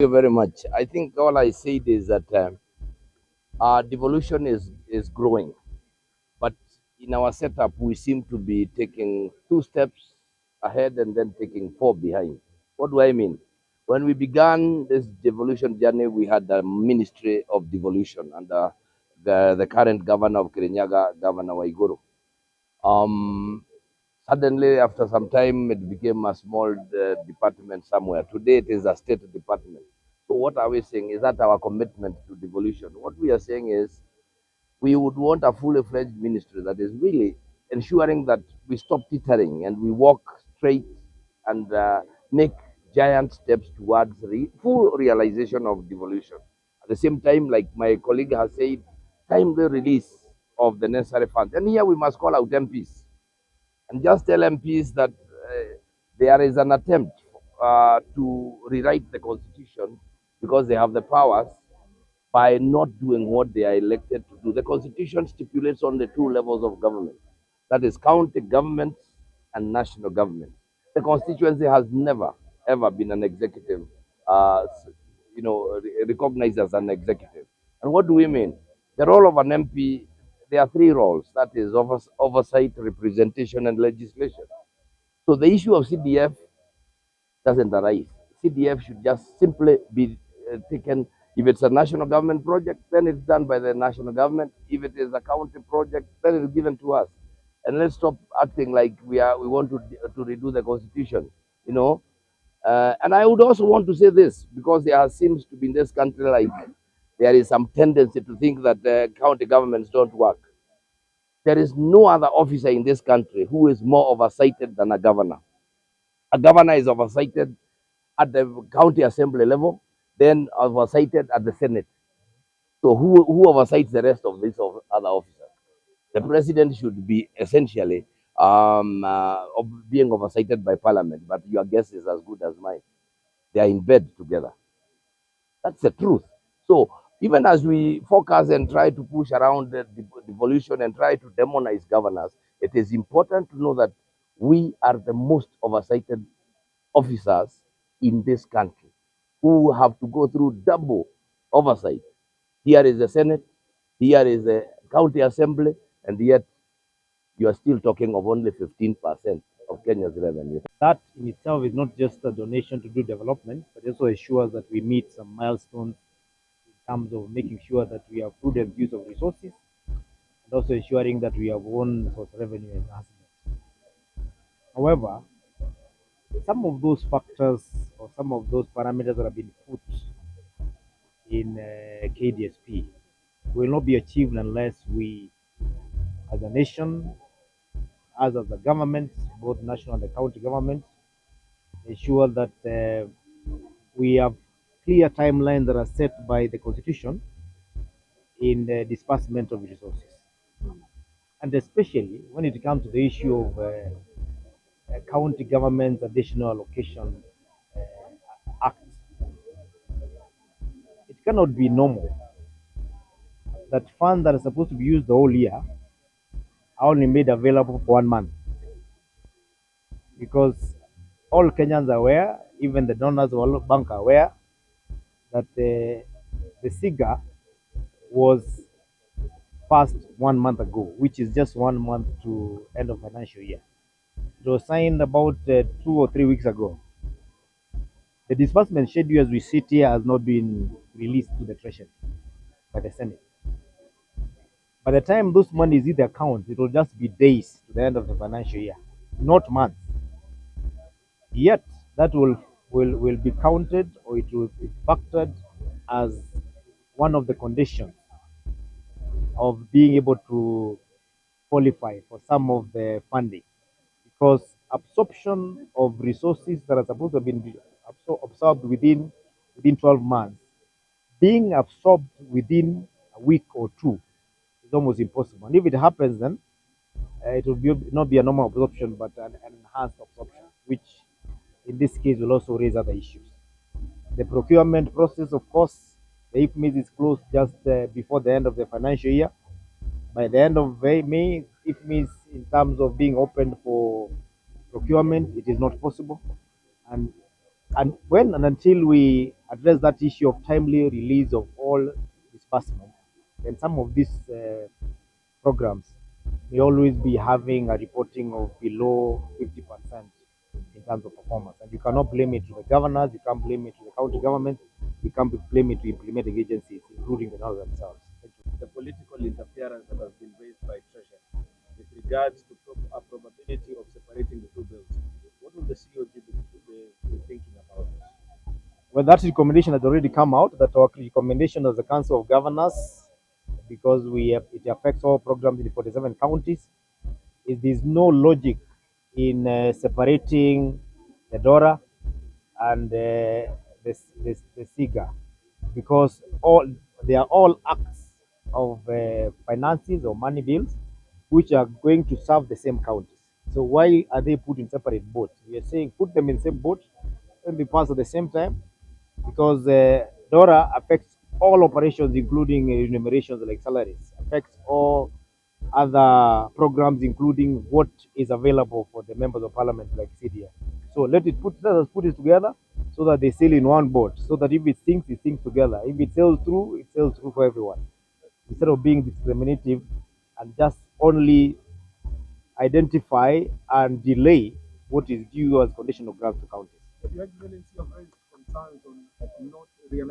You very much. I think all I said is that our devolution is growing, but in our setup, we seem to be taking two steps ahead and then taking four behind. What do I mean? When we began this devolution journey, we had the Ministry of Devolution under the current governor of Kirinyaga, Governor Waiguru. Um, Suddenly, after some time, it became a small department somewhere. Today, it is a state department. So, what are we saying? Is that our commitment to devolution? What we are saying is we would want a fully fledged ministry that is really ensuring that we stop teetering and we walk straight and make giant steps towards full realization of devolution. At the same time, like my colleague has said, timely release of the necessary funds. And here we must call out MPs and just tell MPs that there is an attempt to rewrite the constitution because they have the powers by not doing what they are elected to do. The constitution stipulates only two levels of government, that is county governments and national government. The constituency has never ever been an executive, uh, recognized as an executive. And what do we mean? The role of an MP, there are three roles, that is oversight, representation, and legislation. So the issue of CDF doesn't arise. CDF should just simply be taken. If it's a national government project, then it's done by the national government. If it is a county project, then it's given to us. And let's stop acting like we want to redo the constitution. You know. And I would also want to say this because there seems to be in this country like there is some tendency to think that county governments don't work. There is no other officer in this country who is more oversighted than a governor. A governor is oversighted at the county assembly level, then oversighted at the Senate. So who oversights the rest of these other officers? The president should be essentially being oversighted by parliament, but your guess is as good as mine. They are in bed together. That's the truth. So even as we focus and try to push around the devolution and try to demonize governors, it is important to know that we are the most oversighted officers in this country who have to go through double oversight. Here is the Senate, here is the county assembly, and yet you are still talking of only 15% of Kenya's revenue. That in itself is not just a donation to do development, but also ensures that we meet some milestones in terms of making sure that we have prudent use of resources and also ensuring that we have one source revenue enhancement. However, some of those factors or some of those parameters that have been put in KDSP will not be achieved unless we, as a nation, as the government, both national and the county government, ensure that we have clear timelines that are set by the constitution in the disbursement of resources. And especially when it comes to the issue of county government's additional allocation act, it cannot be normal that funds that are supposed to be used the whole year are only made available for 1 month. Because all Kenyans are aware, even the donors of World Bank are aware, that the SIGA was passed 1 month ago, which is just 1 month to end of financial year. It was signed about 2 or 3 weeks ago. The disbursement schedule as we sit here has not been released to the Treasury by the Senate. By the time those monies hit the account, it will just be days to the end of the financial year, not months. Yet that will be counted or it will be factored as one of the conditions of being able to qualify for some of the funding, because absorption of resources that are supposed to have been absorbed within 12 months, being absorbed within a week or two is almost impossible. And if it happens, then it will not be a normal absorption, but an enhanced absorption, which in this case will also raise other issues. The procurement process, of course, the IFMIS is closed just before the end of the financial year. By the end of May, IFMIS, in terms of being opened for procurement, it is not possible. And And when and until we address that issue of timely release of all disbursement, then some of these programs may always be having a reporting of below 50% in terms of performance. And you cannot blame it to the governors, you can't blame it to the county government, you can't blame it to implementing agencies, including the NORS themselves. Thank you. The political interference that has been raised by Treasury with regards to a probability of separating the two bills. What will the COG be thinking about this? Well, that recommendation has already come out. That our recommendation as the Council of Governors, because it affects all programs in the 47 counties, is there's no logic in separating the DORA and the SIGA, because they are all acts of finances or money bills which are going to serve the same counties. So why are they put in separate boats? We are saying put them in the same boat and be passed at the same time, because DORA affects all operations, including remunerations like salaries, affects all other programs, including what is available for the members of parliament like CDA. So let us put it together so that they sail in one boat, so that if it sinks together. If it sails through for everyone. Instead of being discriminative and just only identify and delay what is due as conditional grants to counties. But Your Excellency have raised concerns on not realizing